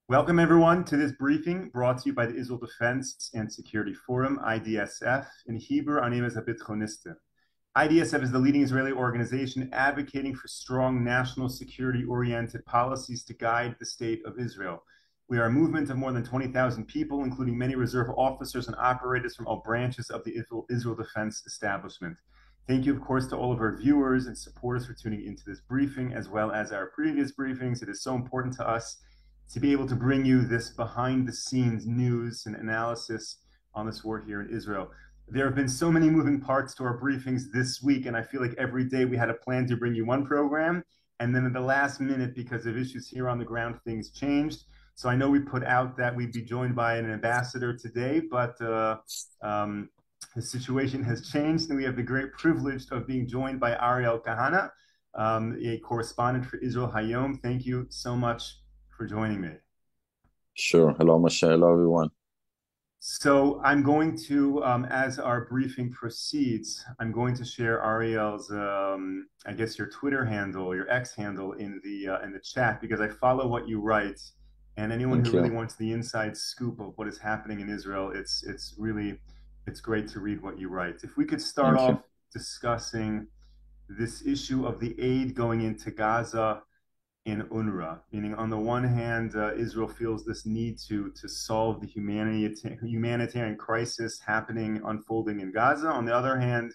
Welcome, everyone, to this briefing brought to you by the Israel Defense and Security Forum, IDSF. In Hebrew, our name is Abitchoniste. IDSF is the leading Israeli organization advocating for strong national security-oriented policies to guide the state of Israel. We are a movement of more than 20,000 people, including many reserve officers and operators from all branches of the Israel Defense establishment. Thank you, of course, to all of our viewers and supporters for tuning into this briefing, as well as our previous briefings. It is so important to us to be able to bring you this behind-the-scenes news and analysis on this war here in Israel. There have been so many moving parts to our briefings this week, and I feel like every day we had a plan to bring you one program, and then at the last minute, because of issues here on the ground, things changed. So I know we put out that we'd be joined by an ambassador today, but the situation has changed, and we have the great privilege of being joined by Ariel Kahana, a correspondent for Israel Hayom. Thank you so much for joining me. Sure. Hello, Moshe. Hello, everyone. So I'm going to, as our briefing proceeds, I'm going to share Ariel's, I guess your Twitter handle, your X handle in the chat, because I follow what you write, and anyone who Thank really you. wants the inside scoop of what is happening in Israel, it's great to read what you write. If we could start Thank you. off discussing this issue of the aid going into Gaza in UNRWA, meaning on the one hand, Israel feels this need to solve the humanitarian crisis unfolding in Gaza. On the other hand,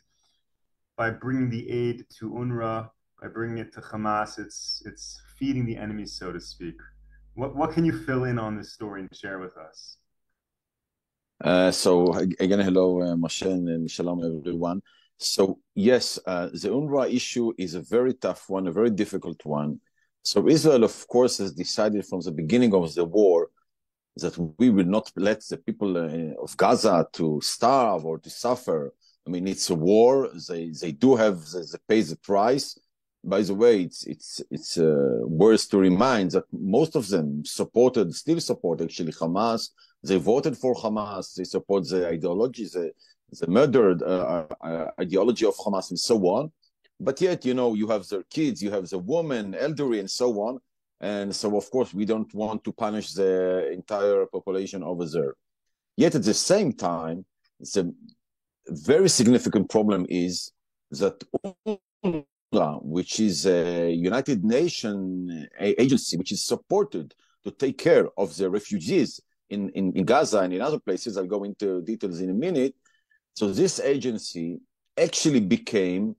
by bringing the aid to UNRWA, by bringing it to Hamas, it's feeding the enemy, so to speak. What can you fill in on this story and share with us? Again, hello, Moshe, and shalom, everyone. So yes, the UNRWA issue is a very tough one, a very difficult one. So Israel, of course, has decided from the beginning of the war that we will not let the people of Gaza to starve or to suffer. I mean, it's a war. They do have they pay the price. By the way, it's worth to remind that most of them still support actually Hamas. They voted for Hamas. They support the ideology, the murdered ideology of Hamas, and so on. But yet, you have their kids, you have the women, elderly, and so on. And so, of course, we don't want to punish the entire population over there. Yet, at the same time, the very significant problem is that UNRWA, which is a United Nations agency, which is supported to take care of the refugees in Gaza and in other places, I'll go into details in a minute. So this agency actually became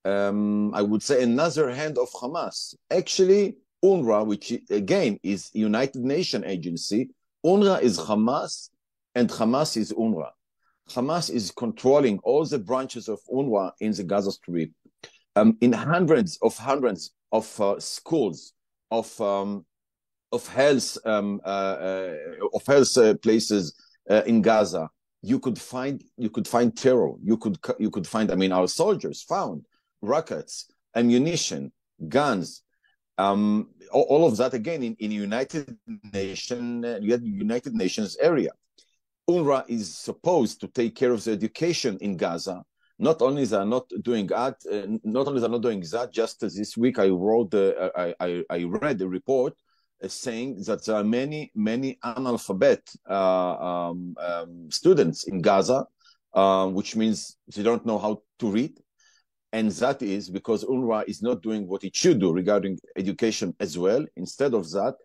I would say another hand of Hamas. Actually, UNRWA, which again is a United Nations agency, UNRWA is Hamas and Hamas is UNRWA. Hamas is controlling all the branches of UNRWA in the Gaza Strip. In hundreds of schools, of health places in Gaza, you could find terror. You could find. I mean, our soldiers found rockets, ammunition, guns, all of that again in United Nations area. UNRWA is supposed to take care of the education in Gaza. Not only they're not doing that, just this week I read a report saying that there are many analphabet students in Gaza, which means they don't know how to read. And that is because UNRWA is not doing what it should do regarding education as well. Instead of that,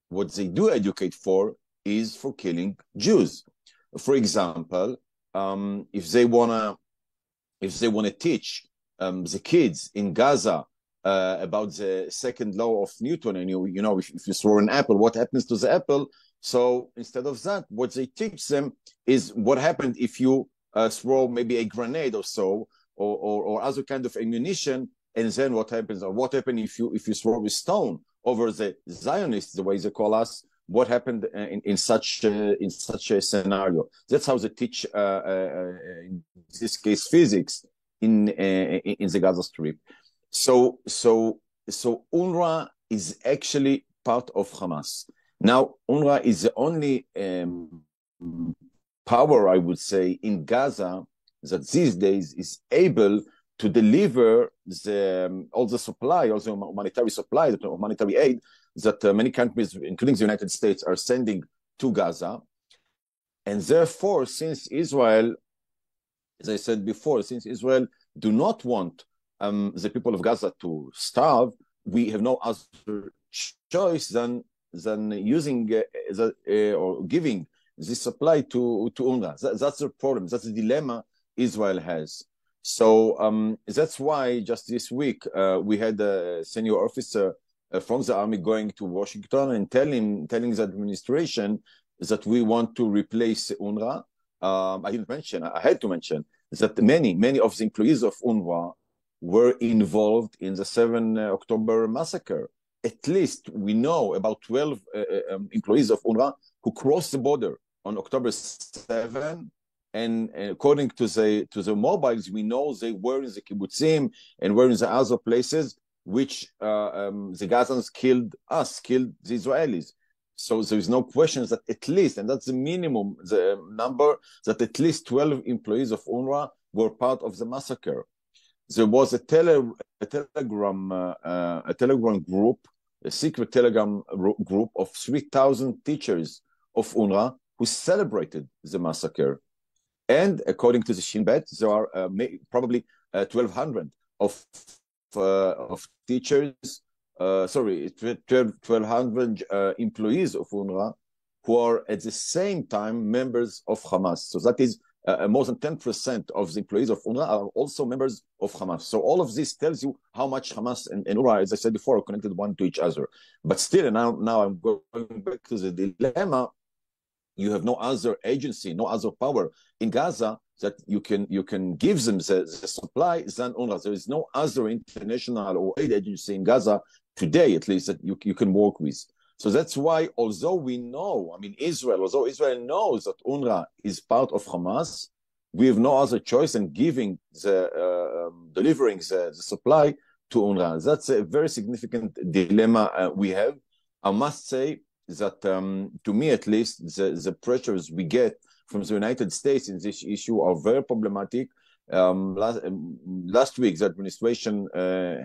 what they do educate for is for killing Jews. For example, if they wanna teach the kids in Gaza about the second law of Newton, and if you throw an apple, what happens to the apple? So instead of that, what they teach them is what happened if you throw maybe a grenade or so, or other kind of ammunition, and then what happens, or what happened if you throw a stone over the Zionists, the way they call us, what happened in such a scenario? That's how they teach, in this case, physics in the Gaza Strip. So UNRWA is actually part of Hamas. Now, UNRWA is the only power, I would say, in Gaza that these days is able to deliver all the supply, also humanitarian supply, humanitarian aid that many countries, including the United States, are sending to Gaza. And therefore, since Israel, as I said before, since Israel do not want the people of Gaza to starve, we have no other choice than using or giving this supply to UNRWA. That's the problem. That's the dilemma Israel has. So that's why just this week we had a senior officer from the army going to Washington and telling the administration that we want to replace UNRWA. I had to mention that many of the employees of UNRWA were involved in the 7 October massacre. At least we know about 12 employees of UNRWA who crossed the border on October 7. And according to the mobiles, we know they were in the kibbutzim and were in the other places, which the Gazans killed the Israelis. So there is no question that at least, and that's the minimum, the number, that at least 12 employees of UNRWA were part of the massacre. There was a Telegram group, a secret Telegram group of 3,000 teachers of UNRWA who celebrated the massacre. And according to the Shin Bet, there are probably 1,200 of teachers, 1,200 employees of UNRWA who are at the same time members of Hamas. So that is more than 10% of the employees of UNRWA are also members of Hamas. So all of this tells you how much Hamas and UNRWA, as I said before, are connected one to each other. But still, now I'm going back to the dilemma. You have no other agency, no other power in Gaza that you can give them the supply than UNRWA. There is no other international or aid agency in Gaza today, at least, that you can work with. So that's why, although Israel knows that UNRWA is part of Hamas, we have no other choice than delivering the supply to UNRWA. That's a very significant dilemma we have. I must say that, to me at least, the pressures we get from the United States in this issue are very problematic. Last week, the administration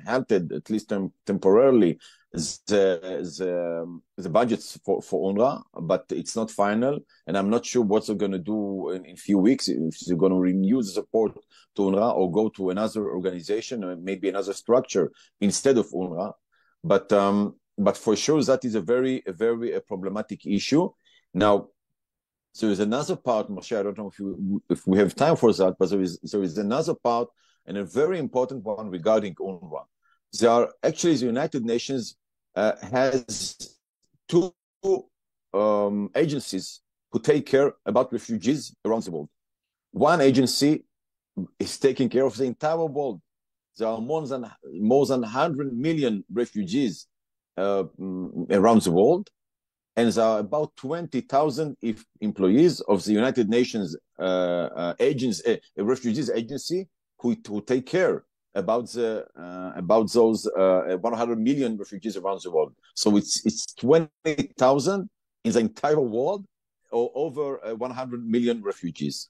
halted, at least temporarily, the budgets for UNRWA, but it's not final, and I'm not sure what they're going to do in a few weeks, if they're going to renew the support to UNRWA or go to another organization or maybe another structure instead of UNRWA. But for sure, that is a very problematic issue. Now, there is another part, Moshe, I don't know if we have time for that, but there is another part, and a very important one regarding UNRWA. The United Nations has two agencies who take care about refugees around the world. One agency is taking care of the entire world. There are more than 100 million refugees around the world, and there are about 20,000 employees of the United Nations refugees agency who take care about those 100 million refugees around the world. So it's 20,000 in the entire world, or over 100 million refugees.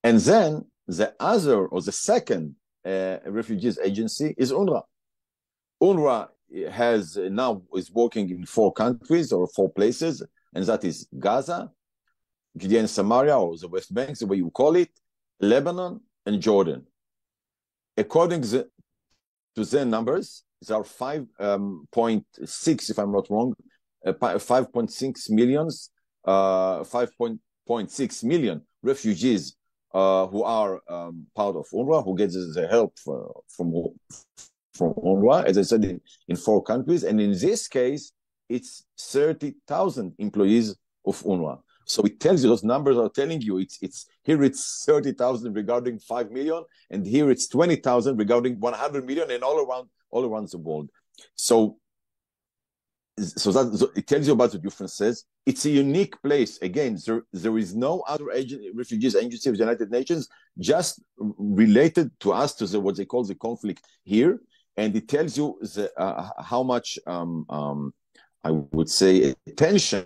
And then the second refugees agency is UNRWA. UNRWA is working in 4 countries or 4 places, and that is Gaza, Judea and Samaria, or the West Bank, the way you call it, Lebanon, and Jordan. According to their numbers, there are 5.6, if I'm not wrong, 5.6 million refugees who are part of UNRWA, who get the help from UNRWA, as I said, in 4 countries. And in this case, it's 30,000 employees of UNRWA. So it tells you, those numbers are telling you, it's 30,000 regarding 5 million, and here it's 20,000 regarding 100 million, and all around the world. So it tells you about the differences. It's a unique place. Again, there is no other refugees agency of the United Nations just related to us, to what they call the conflict here. And it tells you how much, I would say, attention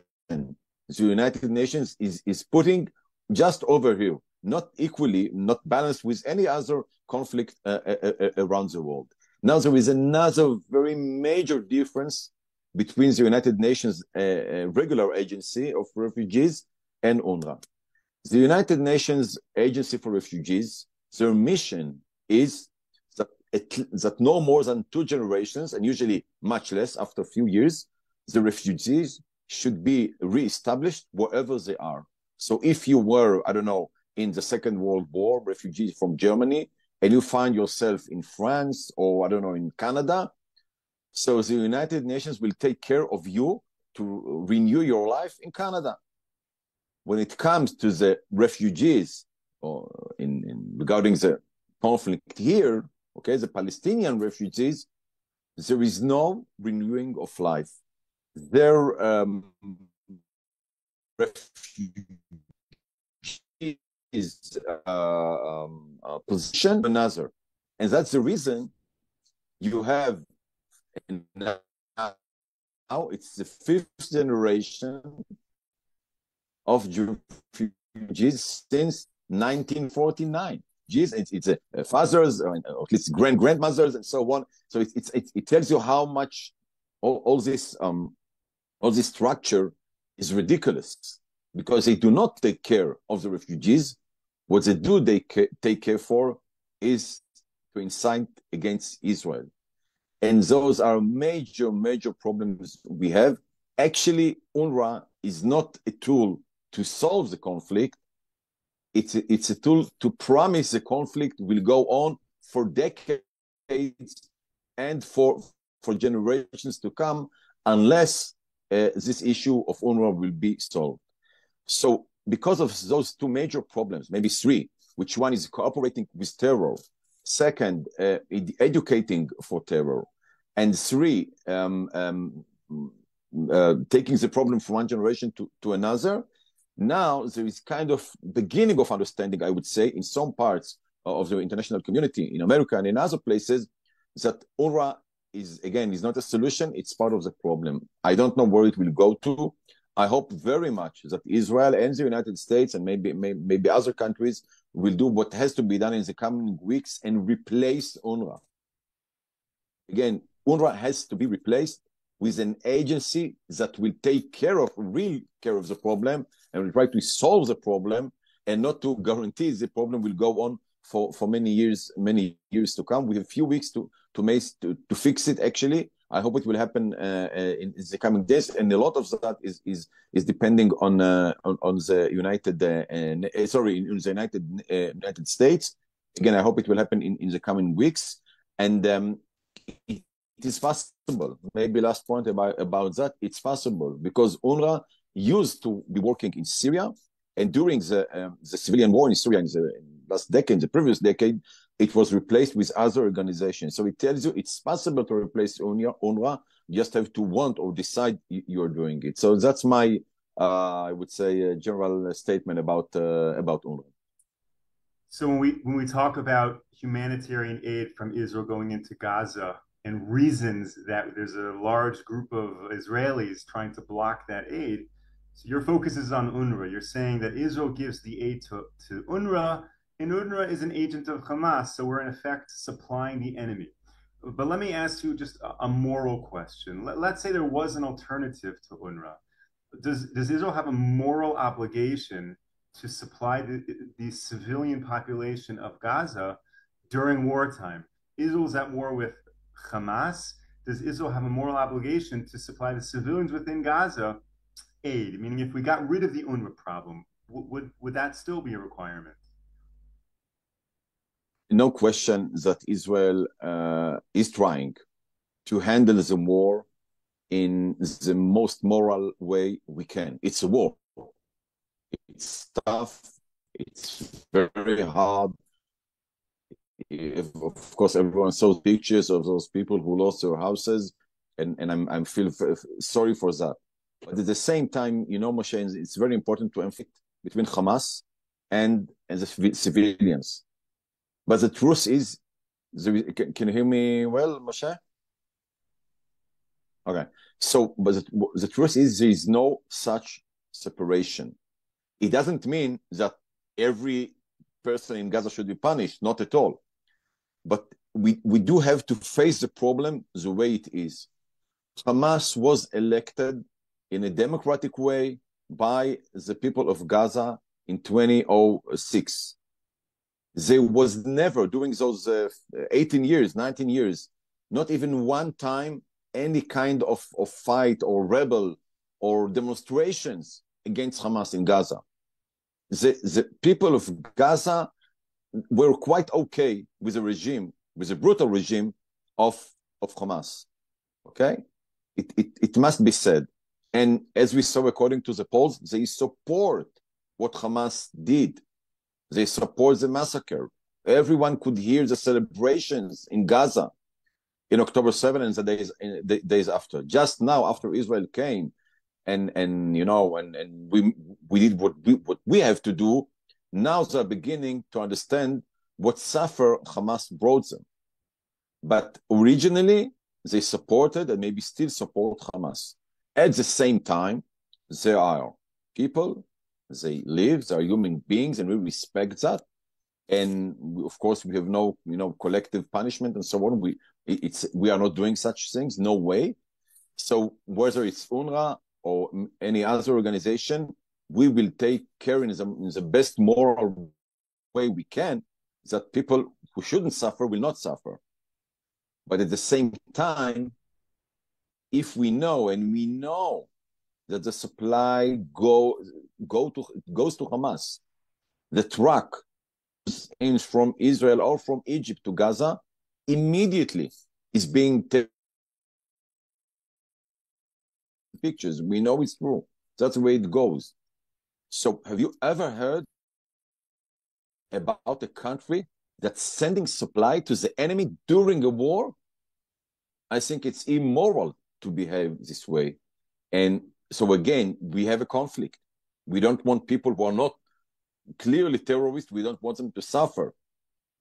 the United Nations is putting just over here, not equally, not balanced with any other conflict around the world. Now, there is another very major difference between the United Nations regular agency of refugees and UNRWA. The United Nations Agency for Refugees, their mission is that no more than 2 generations, and usually much less after a few years, the refugees should be reestablished wherever they are. So if you were, I don't know, in the Second World War, refugees from Germany, and you find yourself in France or, I don't know, in Canada, so the United Nations will take care of you to renew your life in Canada. When it comes to the refugees, or regarding the conflict here, okay, the Palestinian refugees, there is no renewing of life. Their refugees position another, and that's the reason you have now it's the 5th generation of refugees since 1949. It's fathers, or at least grandmothers, and so on. So it tells you how much all this structure is ridiculous, because they do not take care of the refugees. What they do, they take care for is to incite against Israel, and those are major problems we have. Actually, UNRWA is not a tool to solve the conflict. It's a tool to promise the conflict will go on for decades and for generations to come, unless this issue of UNRWA will be solved. So because of those 2 major problems, maybe 3, which one is cooperating with terror, second, educating for terror, and 3, taking the problem from one generation to another, now there is kind of beginning of understanding, I would say, in some parts of the international community, in America and in other places, that UNRWA is not a solution, it's part of the problem. I don't know where it will go to. I hope very much that Israel and the United States and maybe other countries will do what has to be done in the coming weeks and replace UNRWA. Again, UNRWA has to be replaced with an agency that will take real care of the problem and will try to solve the problem, and not to guarantee the problem will go on for many years to come. We have a few weeks to fix it. Actually, I hope it will happen in the coming days, and a lot of that is depending on the United States. Again, I hope it will happen in the coming weeks, and it is possible. Maybe last point about that, it's possible because UNRWA used to be working in Syria, and during the civilian war in Syria in the last decade, the previous decade, it was replaced with other organizations. So it tells you it's possible to replace UNRWA. You just have to want or decide you're doing it. So that's my, I would say, general statement about UNRWA. So when we talk about humanitarian aid from Israel going into Gaza and reasons that there's a large group of Israelis trying to block that aid, so your focus is on UNRWA. You're saying that Israel gives the aid to UNRWA, and UNRWA is an agent of Hamas, so we're in effect supplying the enemy. But let me ask you just a moral question. Let's say there was an alternative to UNRWA. Does Israel have a moral obligation to supply the civilian population of Gaza during wartime? Israel's at war with Hamas. Does Israel have a moral obligation to supply the civilians within Gaza aid? Meaning, if we got rid of the UNRWA problem, would that still be a requirement? No question that Israel is trying to handle the war in the most moral way we can. It's a war. It's tough. It's very hard. Of course, everyone saw pictures of those people who lost their houses, and I'm feel sorry for that. But at the same time, Moshe, it's very important to emphasize between Hamas and the civilians. But the truth is, can you hear me well, Moshe? Okay. So, but the truth is, there is no such separation. It doesn't mean that every person in Gaza should be punished, not at all. But we do have to face the problem the way it is. Hamas was elected in a democratic way by the people of Gaza in 2006. There was never, during those 18 years, 19 years, not even one time any kind of fight or rebel or demonstrations against Hamas in Gaza. The people of Gaza were quite okay with the regime, with the brutal regime of Hamas. Okay? It must be said. And as we saw, according to the polls, they support what Hamas did. They support the massacre. Everyone could hear the celebrations in Gaza in October 7 and the days after. Just now, after Israel came and you know and we did what we have to do, now they're beginning to understand what suffer Hamas brought them. But originally, they supported and maybe still support Hamas. At the same time, they are people, they live, they are human beings, and we respect that. And of course, we have no, collective punishment and so on. We are not doing such things, no way. So whether it's UNRWA or any other organization, we will take care in the best moral way we can that people who shouldn't suffer will not suffer. But at the same time, if we know that the supply goes to Hamas, the truck aims from Israel or from Egypt to Gaza, immediately is being taken pictures. We know it's true. That's the way it goes. So have you ever heard about a country that's sending supply to the enemy during a war? I think it's immoral to behave this way. And so again, we have a conflict. We don't want people who are not clearly terrorists, we don't want them to suffer.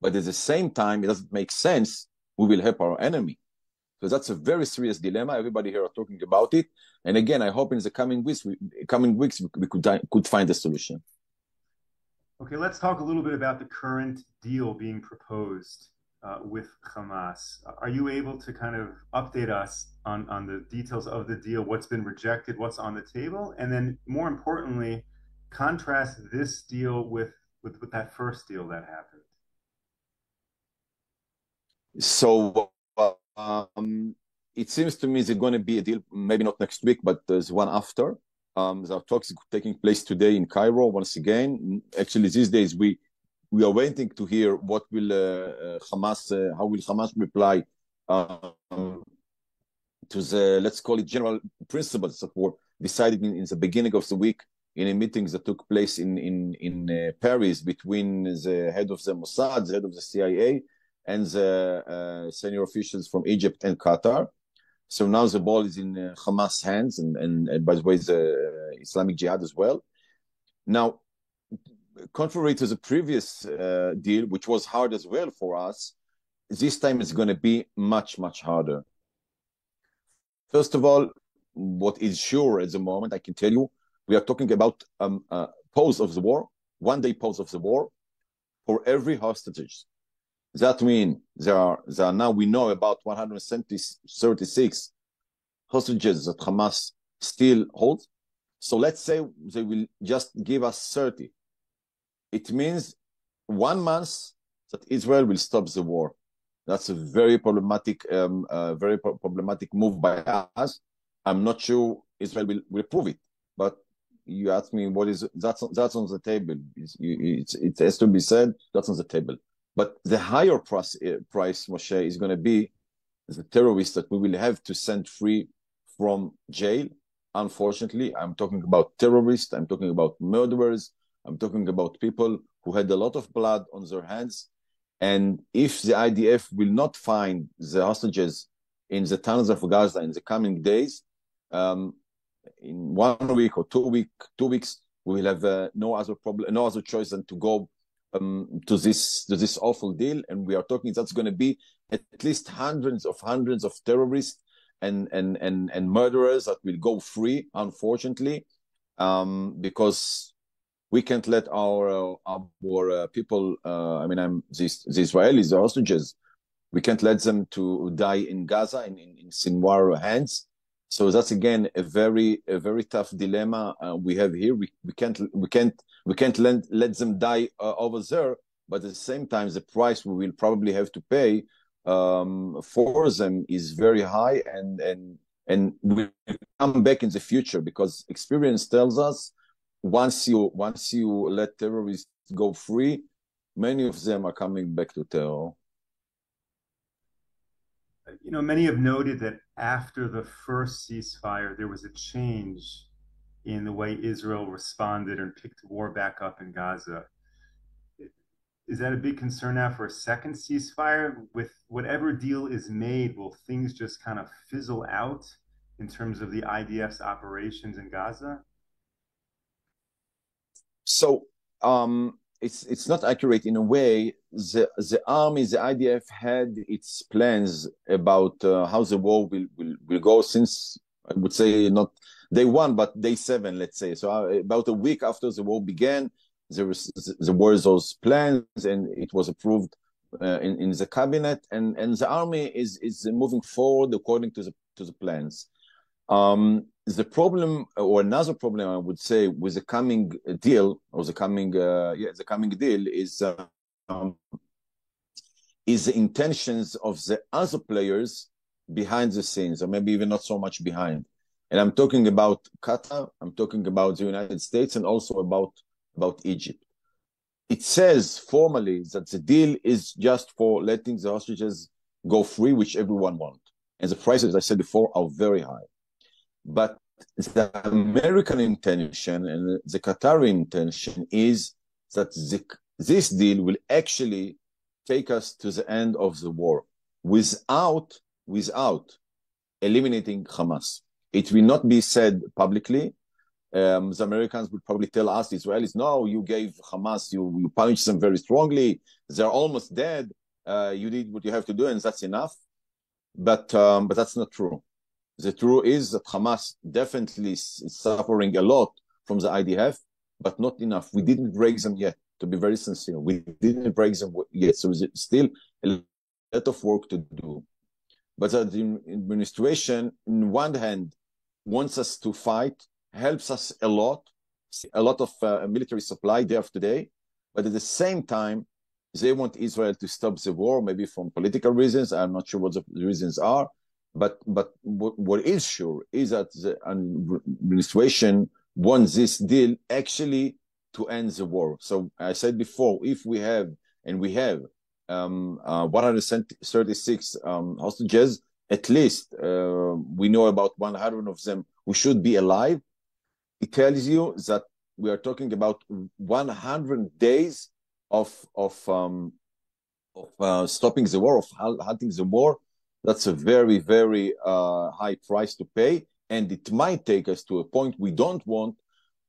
But at the same time, it doesn't make sense. We will help our enemy. So that's a very serious dilemma. Everybody here are talking about it. And again, I hope in the coming weeks we could find a solution. Okay, let's talk a little bit about the current deal being proposed with Hamas. Are you able to kind of update us on the details of the deal, what's been rejected, what's on the table, and then more importantly, contrast this deal with that first deal that happened? So it seems to me there's going to be a deal, maybe not next week, but there's one after. There are talks taking place today in Cairo once again. Actually, these days we are waiting to hear what will how will Hamas reply to the, let's call it, general principles that were decided in the beginning of the week in a meeting that took place in Paris between the head of the Mossad, the head of the CIA, and the senior officials from Egypt and Qatar. So now the ball is in Hamas' hands, and by the way, the Islamic Jihad as well. Now, contrary to the previous deal, which was hard as well for us, this time it's going to be much, much harder. First of all, what is sure at the moment, I can tell you, we are talking about pause of the war, 1 day pause of the war for every hostages. That means there are now, we know about 136 hostages that Hamas still holds. So let's say they will just give us 30. It means 1 month that Israel will stop the war. That's a very problematic move by us. I'm not sure Israel will prove it, but you ask me what is that's on the table. It has to be said, that's on the table. But the higher price, Moshe, is going to be the terrorists that we will have to send free from jail. Unfortunately, I'm talking about terrorists, I'm talking about murderers, I'm talking about people who had a lot of blood on their hands. And if the IDF will not find the hostages in the tunnels of Gaza in the coming days, in 1 week or 2 weeks, we will have no other choice than to go to this awful deal. And we are talking that's going to be at least hundreds of terrorists and murderers that will go free, unfortunately, because we can't let our people, the Israelis, the hostages, we can't let them to die in Gaza in Sinwar hands. So that's again a very tough dilemma we have here. We can't let them die over there, but at the same time, the price we will probably have to pay for them is very high, and will come back in the future because experience tells us once you let terrorists go free, many of them are coming back to terror. Many have noted that after the first ceasefire, there was a change in the way Israel responded and picked war back up in Gaza. Is that a big concern now for a second ceasefire? With whatever deal is made, will things just kind of fizzle out in terms of the IDF's operations in Gaza? So it's not accurate in a way. The army, the IDF had its plans about how the war will go since I would say not day one, but day seven, let's say. So about a week after the war began, there were those plans, and it was approved in the cabinet, and the army is moving forward according to the plans. The problem, or another problem, I would say, with the coming deal, or the coming deal is the intentions of the other players behind the scenes, or maybe even not so much behind. And I'm talking about Qatar, I'm talking about the United States, and also about Egypt. It says formally that the deal is just for letting the hostages go free, which everyone wants. And the prices, as I said before, are very high. But the American intention and the Qatari intention is that this deal will actually take us to the end of the war without eliminating Hamas. It will not be said publicly. The Americans will probably tell us, the Israelis, no, you gave Hamas, you punished them very strongly. They're almost dead. You did what you have to do, and that's enough. But that's not true. The truth is that Hamas definitely is suffering a lot from the IDF, but not enough. We didn't break them yet, to be very sincere. We didn't break them yet. So there's still a lot of work to do. But the administration, on one hand, wants us to fight, helps us a lot of military supply day after day. But at the same time, they want Israel to stop the war, maybe from political reasons. I'm not sure what the reasons are. But what is sure is that the administration wants this deal actually to end the war. So I said before, if we have 136 hostages, at least we know about 100 of them who should be alive. It tells you that we are talking about 100 days of stopping the war, of halting the war. That's a very, very high price to pay, and it might take us to a point we don't want,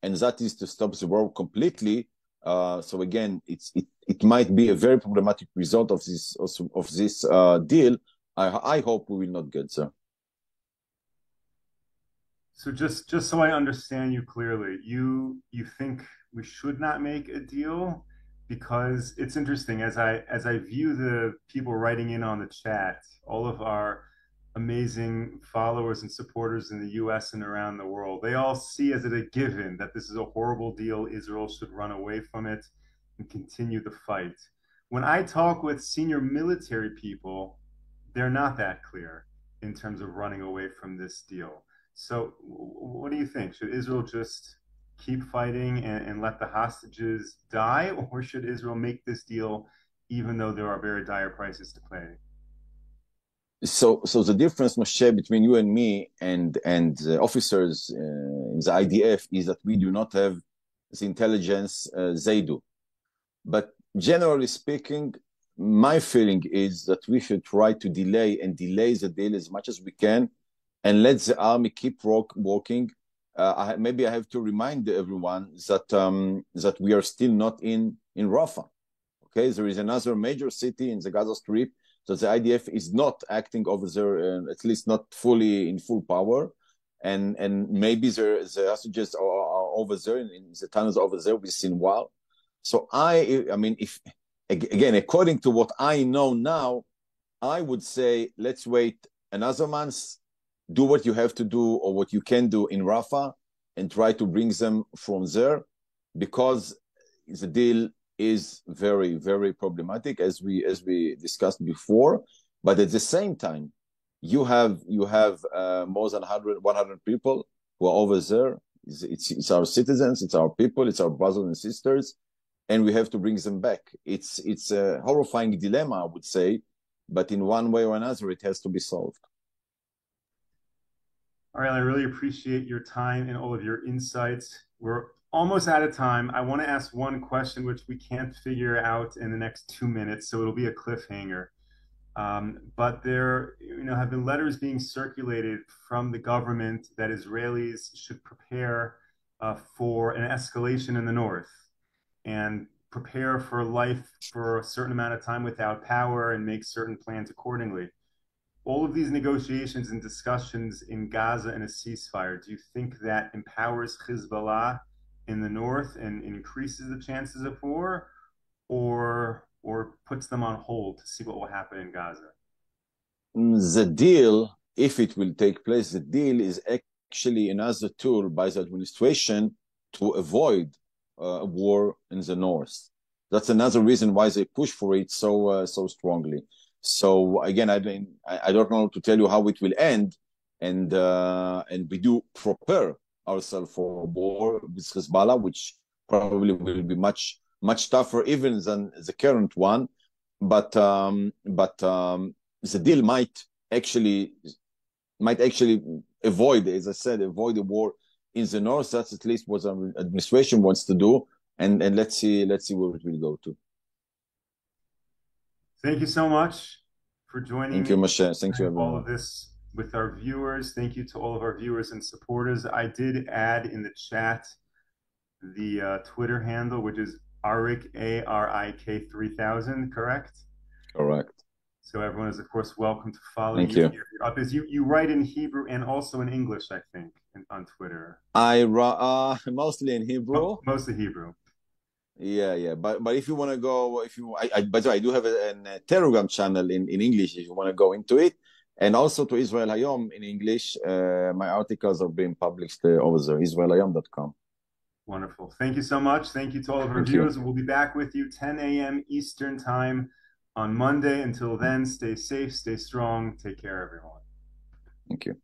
and that is to stop the war completely. So again, it might be a very problematic result of this deal. I hope we will not get there. So just so I understand you clearly, you think we should not make a deal? Because it's interesting as I view the people writing in on the chat, all of our amazing followers and supporters in the US and around the world, they all see as a given that this is a horrible deal. Israel should run away from it and continue the fight. When I talk with senior military people, they're not that clear in terms of running away from this deal. So what do you think? Should Israel just keep fighting and let the hostages die, or should Israel make this deal even though there are very dire prices to pay? So the difference, Moshe, between you and me and the officers in the IDF is that we do not have the intelligence they do. But generally speaking, my feeling is that we should try to delay the deal as much as we can, and let the army keep working. Maybe I have to remind everyone that we are still not in Rafah. Okay, there is another major city in the Gaza Strip, so the IDF is not acting over there, at least not fully in full power, and maybe the hostages are over there in the tunnels over there with Sinwar. So I mean, if again, according to what I know now, I would say let's wait another month, do what you have to do or what you can do in Rafah and try to bring them from there, because the deal is very, very problematic, as we discussed before. But at the same time, you have more than 100 people who are over there. It's our citizens, it's our people, it's our brothers and sisters, and we have to bring them back. It's a horrifying dilemma, I would say, but in one way or another, it has to be solved. All right, I really appreciate your time and all of your insights. We're almost out of time. I want to ask one question which we can't figure out in the next 2 minutes, so it'll be a cliffhanger. But there, have been letters being circulated from the government that Israelis should prepare for an escalation in the north and prepare for life for a certain amount of time without power and make certain plans accordingly. All of these negotiations and discussions in Gaza and a ceasefire, do you think that empowers Hezbollah in the north and increases the chances of war, or puts them on hold to see what will happen in Gaza? The deal, if it will take place, the deal is actually another tool by the administration to avoid a war in the north. That's another reason why they push for it so strongly. So again, I don't know to tell you how it will end, and we do prepare ourselves for war with Hezbollah, which probably will be much tougher even than the current one. But the deal might actually avoid, as I said, avoid a war in the north. That's at least what the administration wants to do, and let's see where it will go to. Thank you so much for joining Thank you, me. Moshe. Thank you, everyone. All of this with our viewers. Thank you to all of our viewers and supporters. I did add in the chat the Twitter handle, which is Arik, ARIK 3000, correct? Correct. So everyone is, of course, welcome to follow Thank you. You write in Hebrew and also in English, I think, on Twitter. I mostly in Hebrew. Mostly Hebrew. Yeah. But if you want to go, by the way, I do have a Telegram channel in English if you want to go into it, and also to Israel Hayom in English. My articles are being published over there, israelhayom.com. Wonderful. Thank you so much. Thank you to all of our viewers. We'll be back with you 10 a.m. Eastern Time on Monday. Until then, stay safe, stay strong. Take care, everyone. Thank you.